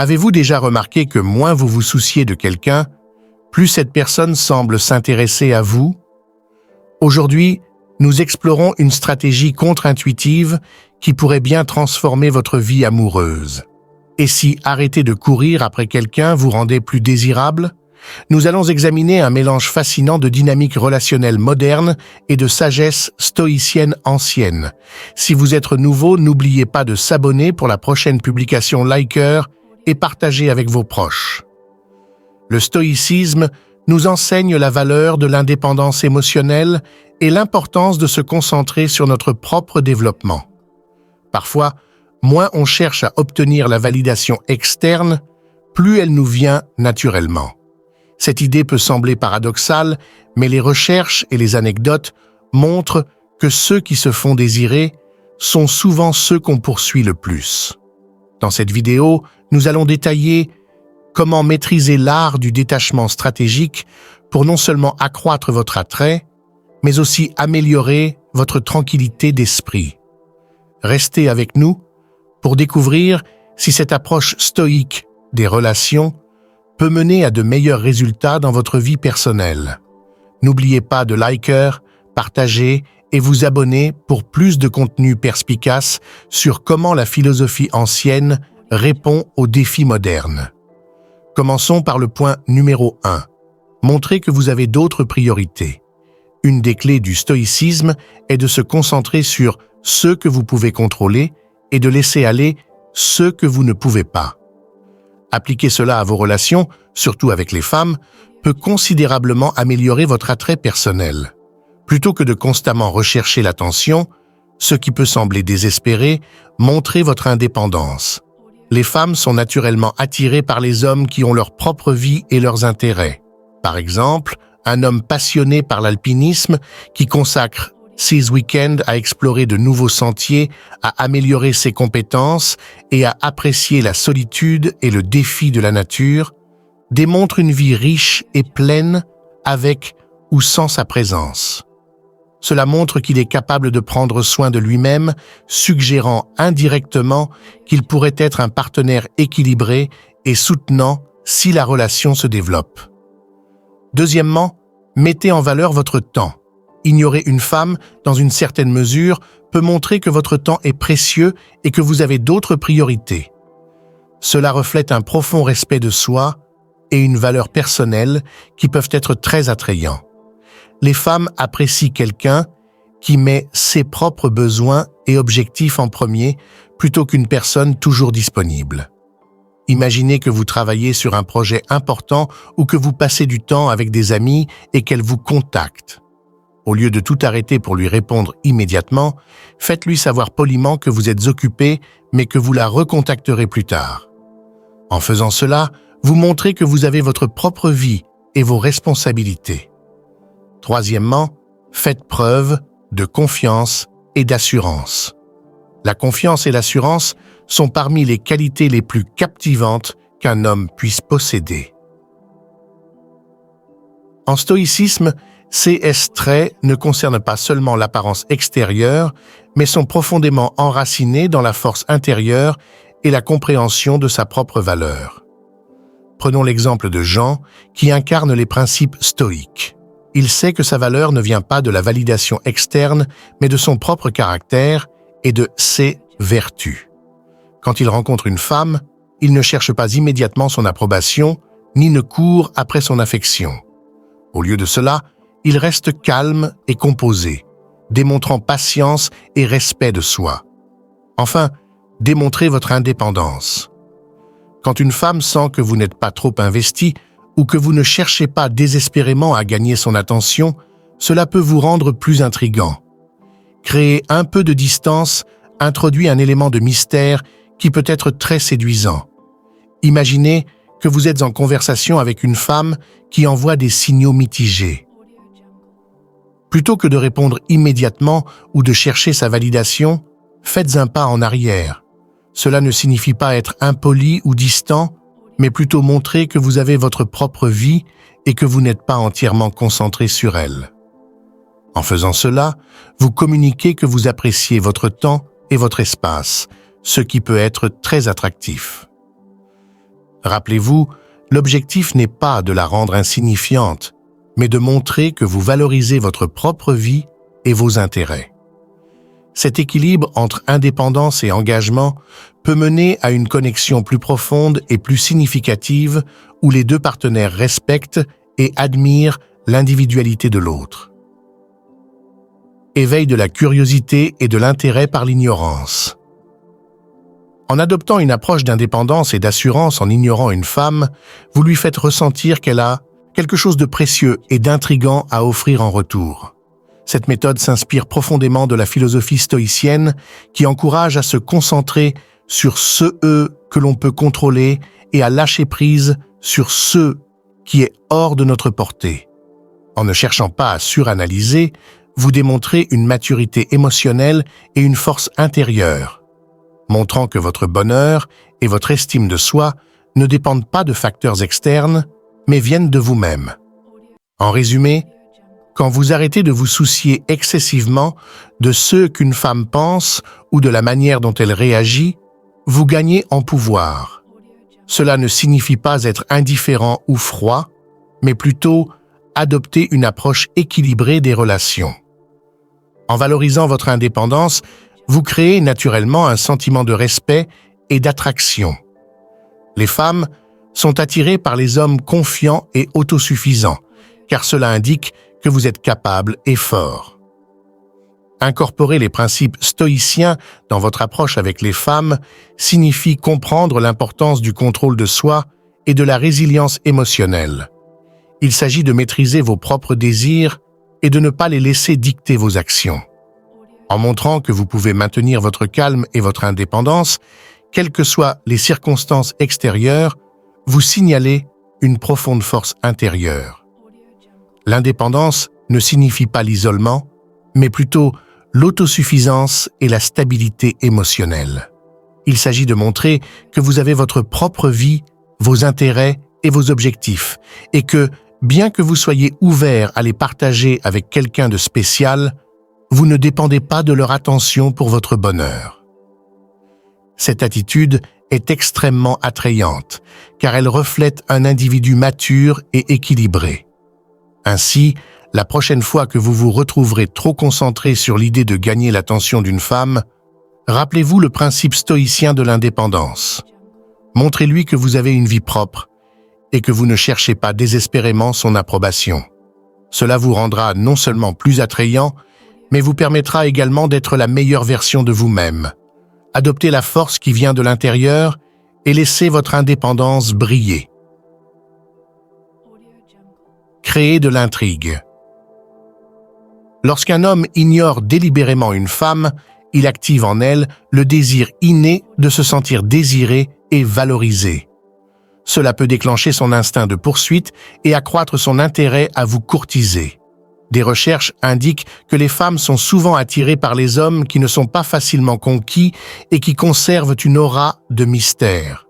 Avez-vous déjà remarqué que moins vous vous souciez de quelqu'un, plus cette personne semble s'intéresser à vous? Aujourd'hui, nous explorons une stratégie contre-intuitive qui pourrait bien transformer votre vie amoureuse. Et si arrêter de courir après quelqu'un vous rendait plus désirable? Nous allons examiner un mélange fascinant de dynamique relationnelle moderne et de sagesse stoïcienne ancienne. Si vous êtes nouveau, n'oubliez pas de s'abonner pour la prochaine publication Liker et partager avec vos proches. Le stoïcisme nous enseigne la valeur de l'indépendance émotionnelle et l'importance de se concentrer sur notre propre développement. Parfois, moins on cherche à obtenir la validation externe, plus elle nous vient naturellement. Cette idée peut sembler paradoxale, mais les recherches et les anecdotes montrent que ceux qui se font désirer sont souvent ceux qu'on poursuit le plus. Dans cette vidéo, nous allons détailler comment maîtriser l'art du détachement stratégique pour non seulement accroître votre attrait, mais aussi améliorer votre tranquillité d'esprit. Restez avec nous pour découvrir si cette approche stoïque des relations peut mener à de meilleurs résultats dans votre vie personnelle. N'oubliez pas de liker, partager et vous abonner pour plus de contenu perspicace sur comment la philosophie ancienne répond aux défis modernes. Commençons par le point numéro 1. Montrez que vous avez d'autres priorités. Une des clés du stoïcisme est de se concentrer sur ce que vous pouvez contrôler et de laisser aller ce que vous ne pouvez pas. Appliquer cela à vos relations, surtout avec les femmes, peut considérablement améliorer votre attrait personnel. Plutôt que de constamment rechercher l'attention, ce qui peut sembler désespéré, montrez votre indépendance. Les femmes sont naturellement attirées par les hommes qui ont leur propre vie et leurs intérêts. Par exemple, un homme passionné par l'alpinisme qui consacre ses week-ends à explorer de nouveaux sentiers, à améliorer ses compétences et à apprécier la solitude et le défi de la nature, démontre une vie riche et pleine avec ou sans sa présence. Cela montre qu'il est capable de prendre soin de lui-même, suggérant indirectement qu'il pourrait être un partenaire équilibré et soutenant si la relation se développe. Deuxièmement, mettez en valeur votre temps. Ignorer une femme, dans une certaine mesure, peut montrer que votre temps est précieux et que vous avez d'autres priorités. Cela reflète un profond respect de soi et une valeur personnelle qui peuvent être très attrayants. Les femmes apprécient quelqu'un qui met ses propres besoins et objectifs en premier plutôt qu'une personne toujours disponible. Imaginez que vous travaillez sur un projet important ou que vous passez du temps avec des amis et qu'elle vous contacte. Au lieu de tout arrêter pour lui répondre immédiatement, faites-lui savoir poliment que vous êtes occupé, mais que vous la recontacterez plus tard. En faisant cela, vous montrez que vous avez votre propre vie et vos responsabilités. Troisièmement, faites preuve de confiance et d'assurance. La confiance et l'assurance sont parmi les qualités les plus captivantes qu'un homme puisse posséder. En stoïcisme, ces traits ne concernent pas seulement l'apparence extérieure, mais sont profondément enracinés dans la force intérieure et la compréhension de sa propre valeur. Prenons l'exemple de Jean, qui incarne les principes stoïques. Il sait que sa valeur ne vient pas de la validation externe, mais de son propre caractère et de ses vertus. Quand il rencontre une femme, il ne cherche pas immédiatement son approbation, ni ne court après son affection. Au lieu de cela, il reste calme et composé, démontrant patience et respect de soi. Enfin, démontrez votre indépendance. Quand une femme sent que vous n'êtes pas trop investi ou que vous ne cherchez pas désespérément à gagner son attention, cela peut vous rendre plus intrigant. Créer un peu de distance introduit un élément de mystère qui peut être très séduisant. Imaginez que vous êtes en conversation avec une femme qui envoie des signaux mitigés. Plutôt que de répondre immédiatement ou de chercher sa validation, faites un pas en arrière. Cela ne signifie pas être impoli ou distant, mais plutôt montrer que vous avez votre propre vie et que vous n'êtes pas entièrement concentré sur elle. En faisant cela, vous communiquez que vous appréciez votre temps et votre espace, ce qui peut être très attractif. Rappelez-vous, l'objectif n'est pas de la rendre insignifiante, mais de montrer que vous valorisez votre propre vie et vos intérêts. Cet équilibre entre indépendance et engagement peut mener à une connexion plus profonde et plus significative où les deux partenaires respectent et admirent l'individualité de l'autre. Éveil de la curiosité et de l'intérêt par l'ignorance. En adoptant une approche d'indépendance et d'assurance en ignorant une femme, vous lui faites ressentir qu'elle a quelque chose de précieux et d'intrigant à offrir en retour. Cette méthode s'inspire profondément de la philosophie stoïcienne qui encourage à se concentrer sur ce que l'on peut contrôler et à lâcher prise sur ce qui est hors de notre portée. En ne cherchant pas à suranalyser, vous démontrez une maturité émotionnelle et une force intérieure, montrant que votre bonheur et votre estime de soi ne dépendent pas de facteurs externes, mais viennent de vous-même. En résumé, quand vous arrêtez de vous soucier excessivement de ce qu'une femme pense ou de la manière dont elle réagit, vous gagnez en pouvoir. Cela ne signifie pas être indifférent ou froid, mais plutôt adopter une approche équilibrée des relations. En valorisant votre indépendance, vous créez naturellement un sentiment de respect et d'attraction. Les femmes sont attirées par les hommes confiants et autosuffisants, car cela indique que vous êtes capable et fort. Incorporer les principes stoïciens dans votre approche avec les femmes signifie comprendre l'importance du contrôle de soi et de la résilience émotionnelle. Il s'agit de maîtriser vos propres désirs et de ne pas les laisser dicter vos actions. En montrant que vous pouvez maintenir votre calme et votre indépendance, quelles que soient les circonstances extérieures, vous signalez une profonde force intérieure. L'indépendance ne signifie pas l'isolement, mais plutôt l'autosuffisance et la stabilité émotionnelle. Il s'agit de montrer que vous avez votre propre vie, vos intérêts et vos objectifs, et que, bien que vous soyez ouvert à les partager avec quelqu'un de spécial, vous ne dépendez pas de leur attention pour votre bonheur. Cette attitude est extrêmement attrayante, car elle reflète un individu mature et équilibré. Ainsi, la prochaine fois que vous vous retrouverez trop concentré sur l'idée de gagner l'attention d'une femme, rappelez-vous le principe stoïcien de l'indépendance. Montrez-lui que vous avez une vie propre et que vous ne cherchez pas désespérément son approbation. Cela vous rendra non seulement plus attrayant, mais vous permettra également d'être la meilleure version de vous-même. Adoptez la force qui vient de l'intérieur et laissez votre indépendance briller. Créer de l'intrigue. Lorsqu'un homme ignore délibérément une femme, il active en elle le désir inné de se sentir désiré et valorisé. Cela peut déclencher son instinct de poursuite et accroître son intérêt à vous courtiser. Des recherches indiquent que les femmes sont souvent attirées par les hommes qui ne sont pas facilement conquis et qui conservent une aura de mystère.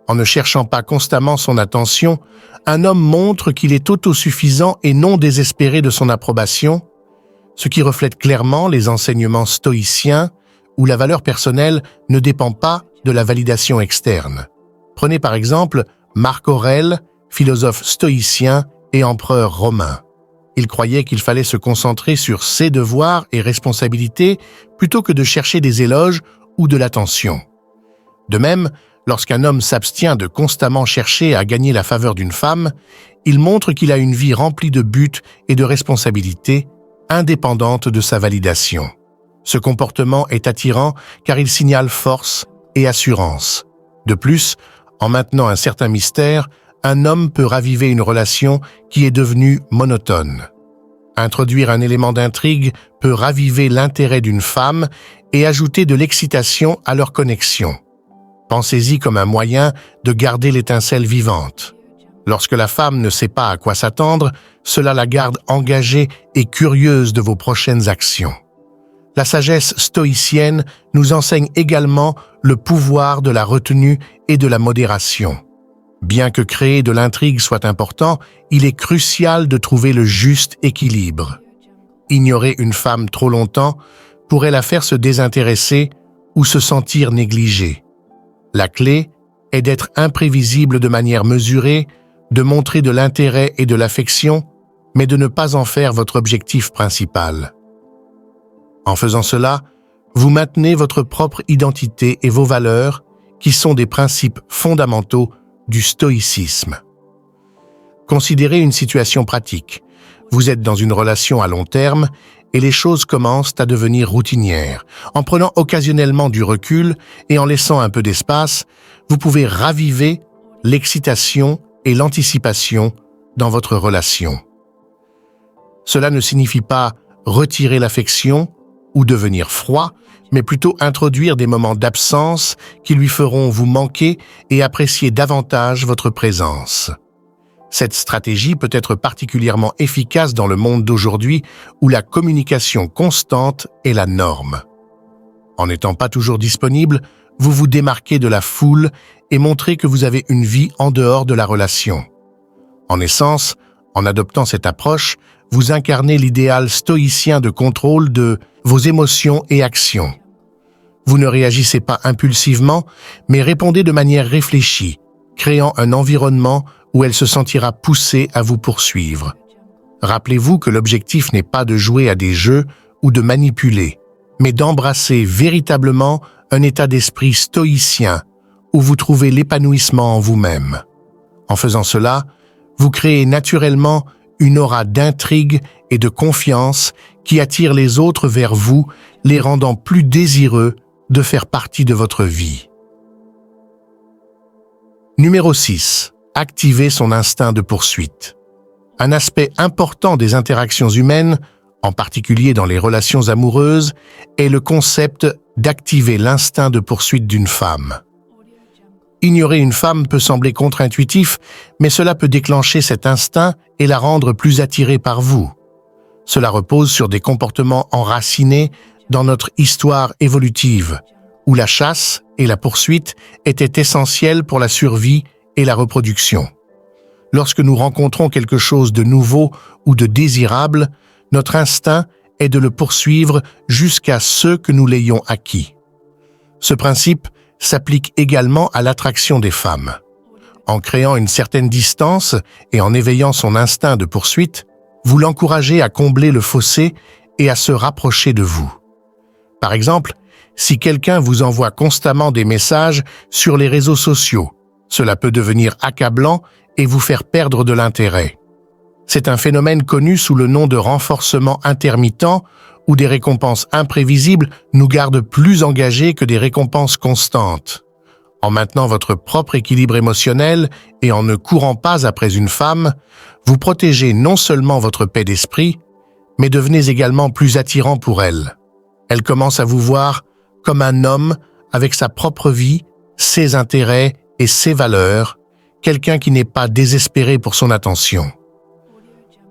En ne cherchant pas constamment son attention, un homme montre qu'il est autosuffisant et non désespéré de son approbation, ce qui reflète clairement les enseignements stoïciens où la valeur personnelle ne dépend pas de la validation externe. Prenez par exemple Marc Aurèle, philosophe stoïcien et empereur romain. Il croyait qu'il fallait se concentrer sur ses devoirs et responsabilités plutôt que de chercher des éloges ou de l'attention. De même, lorsqu'un homme s'abstient de constamment chercher à gagner la faveur d'une femme, il montre qu'il a une vie remplie de buts et de responsabilités, indépendante de sa validation. Ce comportement est attirant car il signale force et assurance. De plus, en maintenant un certain mystère, un homme peut raviver une relation qui est devenue monotone. Introduire un élément d'intrigue peut raviver l'intérêt d'une femme et ajouter de l'excitation à leur connexion. Pensez-y comme un moyen de garder l'étincelle vivante. Lorsque la femme ne sait pas à quoi s'attendre, cela la garde engagée et curieuse de vos prochaines actions. La sagesse stoïcienne nous enseigne également le pouvoir de la retenue et de la modération. Bien que créer de l'intrigue soit important, il est crucial de trouver le juste équilibre. Ignorer une femme trop longtemps pourrait la faire se désintéresser ou se sentir négligée. La clé est d'être imprévisible de manière mesurée, de montrer de l'intérêt et de l'affection, mais de ne pas en faire votre objectif principal. En faisant cela, vous maintenez votre propre identité et vos valeurs, qui sont des principes fondamentaux du stoïcisme. Considérez une situation pratique. Vous êtes dans une relation à long terme et les choses commencent à devenir routinières. En prenant occasionnellement du recul et en laissant un peu d'espace, vous pouvez raviver l'excitation et l'anticipation dans votre relation. Cela ne signifie pas retirer l'affection ou devenir froid, mais plutôt introduire des moments d'absence qui lui feront vous manquer et apprécier davantage votre présence. Cette stratégie peut être particulièrement efficace dans le monde d'aujourd'hui où la communication constante est la norme. En n'étant pas toujours disponible, vous vous démarquez de la foule et montrez que vous avez une vie en dehors de la relation. En essence, en adoptant cette approche, vous incarnez l'idéal stoïcien de contrôle de vos émotions et actions. Vous ne réagissez pas impulsivement, mais répondez de manière réfléchie, créant un environnement où elle se sentira poussée à vous poursuivre. Rappelez-vous que l'objectif n'est pas de jouer à des jeux ou de manipuler, mais d'embrasser véritablement un état d'esprit stoïcien où vous trouvez l'épanouissement en vous-même. En faisant cela, vous créez naturellement une aura d'intrigue et de confiance qui attire les autres vers vous, les rendant plus désireux de faire partie de votre vie. Numéro 6. Activer son instinct de poursuite. Un aspect important des interactions humaines, en particulier dans les relations amoureuses, est le concept d'activer l'instinct de poursuite d'une femme. Ignorer une femme peut sembler contre-intuitif, mais cela peut déclencher cet instinct et la rendre plus attirée par vous. Cela repose sur des comportements enracinés dans notre histoire évolutive, où la chasse et la poursuite étaient essentielles pour la survie et la reproduction. Lorsque nous rencontrons quelque chose de nouveau ou de désirable, notre instinct est de le poursuivre jusqu'à ce que nous l'ayons acquis. Ce principe s'applique également à l'attraction des femmes. En créant une certaine distance et en éveillant son instinct de poursuite, vous l'encouragez à combler le fossé et à se rapprocher de vous. Par exemple, si quelqu'un vous envoie constamment des messages sur les réseaux sociaux, cela peut devenir accablant et vous faire perdre de l'intérêt. C'est un phénomène connu sous le nom de renforcement intermittent où des récompenses imprévisibles nous gardent plus engagés que des récompenses constantes. En maintenant votre propre équilibre émotionnel et en ne courant pas après une femme, vous protégez non seulement votre paix d'esprit, mais devenez également plus attirant pour elle. Elle commence à vous voir comme un homme avec sa propre vie, ses intérêts et ses valeurs, quelqu'un qui n'est pas désespéré pour son attention.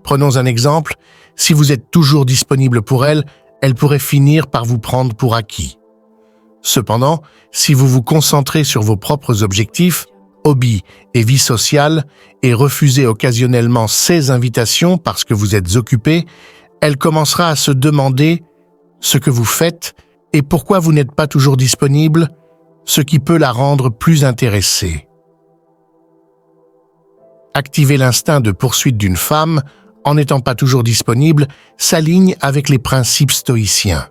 Prenons un exemple, si vous êtes toujours disponible pour elle, elle pourrait finir par vous prendre pour acquis. Cependant, si vous vous concentrez sur vos propres objectifs, hobbies et vie sociale, et refusez occasionnellement ses invitations parce que vous êtes occupé, elle commencera à se demander ce que vous faites et pourquoi vous n'êtes pas toujours disponible, ce qui peut la rendre plus intéressée. Activer l'instinct de poursuite d'une femme, en n'étant pas toujours disponible, s'aligne avec les principes stoïciens.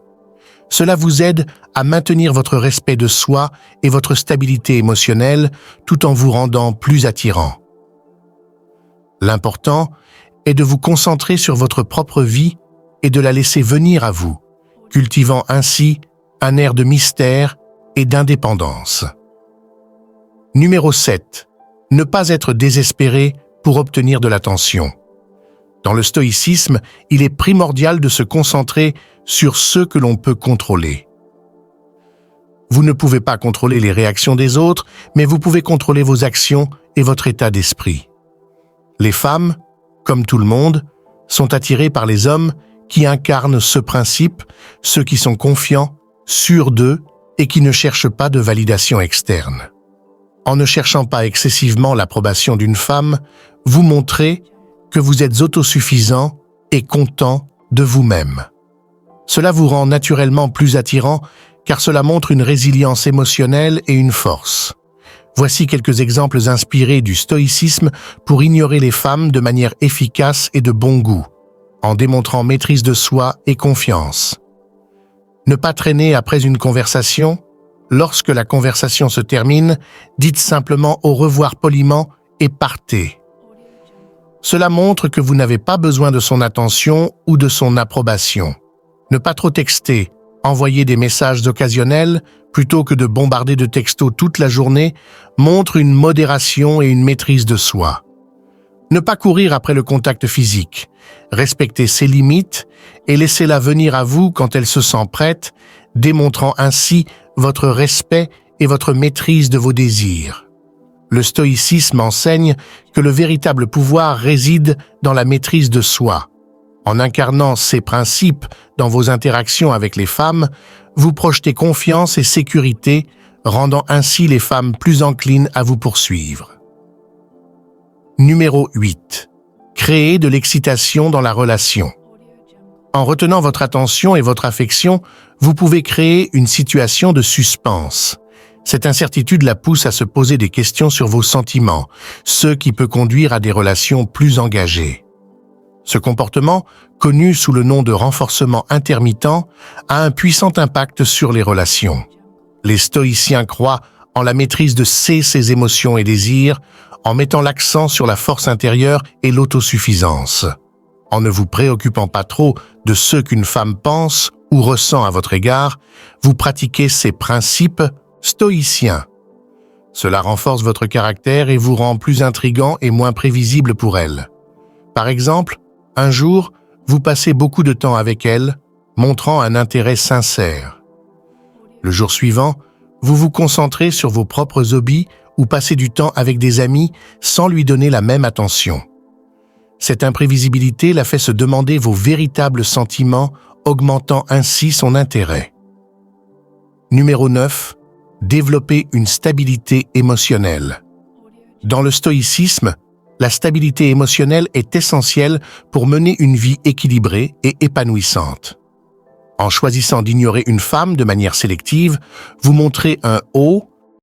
Cela vous aide à maintenir votre respect de soi et votre stabilité émotionnelle tout en vous rendant plus attirant. L'important est de vous concentrer sur votre propre vie et de la laisser venir à vous, cultivant ainsi un air de mystère et d'indépendance. Numéro 7. Ne pas être désespéré pour obtenir de l'attention. Dans le stoïcisme, il est primordial de se concentrer sur ce que l'on peut contrôler. Vous ne pouvez pas contrôler les réactions des autres, mais vous pouvez contrôler vos actions et votre état d'esprit. Les femmes, comme tout le monde, sont attirées par les hommes qui incarnent ce principe, ceux qui sont confiants, sûrs d'eux et qui ne cherchent pas de validation externe. En ne cherchant pas excessivement l'approbation d'une femme, vous montrez que vous êtes autosuffisant et content de vous-même. Cela vous rend naturellement plus attirant car cela montre une résilience émotionnelle et une force. Voici quelques exemples inspirés du stoïcisme pour ignorer les femmes de manière efficace et de bon goût, en démontrant maîtrise de soi et confiance. Ne pas traîner après une conversation. Lorsque la conversation se termine, dites simplement au revoir poliment et partez. Cela montre que vous n'avez pas besoin de son attention ou de son approbation. Ne pas trop texter, envoyer des messages occasionnels plutôt que de bombarder de textos toute la journée montre une modération et une maîtrise de soi. Ne pas courir après le contact physique. Respectez ses limites et laissez-la venir à vous quand elle se sent prête, démontrant ainsi votre respect et votre maîtrise de vos désirs. Le stoïcisme enseigne que le véritable pouvoir réside dans la maîtrise de soi. En incarnant ces principes dans vos interactions avec les femmes, vous projetez confiance et sécurité, rendant ainsi les femmes plus enclines à vous poursuivre. Numéro 8. Créer de l'excitation dans la relation. En retenant votre attention et votre affection, vous pouvez créer une situation de suspense. Cette incertitude la pousse à se poser des questions sur vos sentiments, ce qui peut conduire à des relations plus engagées. Ce comportement, connu sous le nom de renforcement intermittent, a un puissant impact sur les relations. Les stoïciens croient en la maîtrise de ses émotions et désirs, en mettant l'accent sur la force intérieure et l'autosuffisance. En ne vous préoccupant pas trop de ce qu'une femme pense ou ressent à votre égard, vous pratiquez ces principes stoïciens. Cela renforce votre caractère et vous rend plus intrigant et moins prévisible pour elle. Par exemple, un jour, vous passez beaucoup de temps avec elle, montrant un intérêt sincère. Le jour suivant, vous vous concentrez sur vos propres hobbies ou passez du temps avec des amis sans lui donner la même attention. Cette imprévisibilité la fait se demander vos véritables sentiments, augmentant ainsi son intérêt. Numéro 9. Développer une stabilité émotionnelle. Dans le stoïcisme, la stabilité émotionnelle est essentielle pour mener une vie équilibrée et épanouissante. En choisissant d'ignorer une femme de manière sélective, vous montrez un haut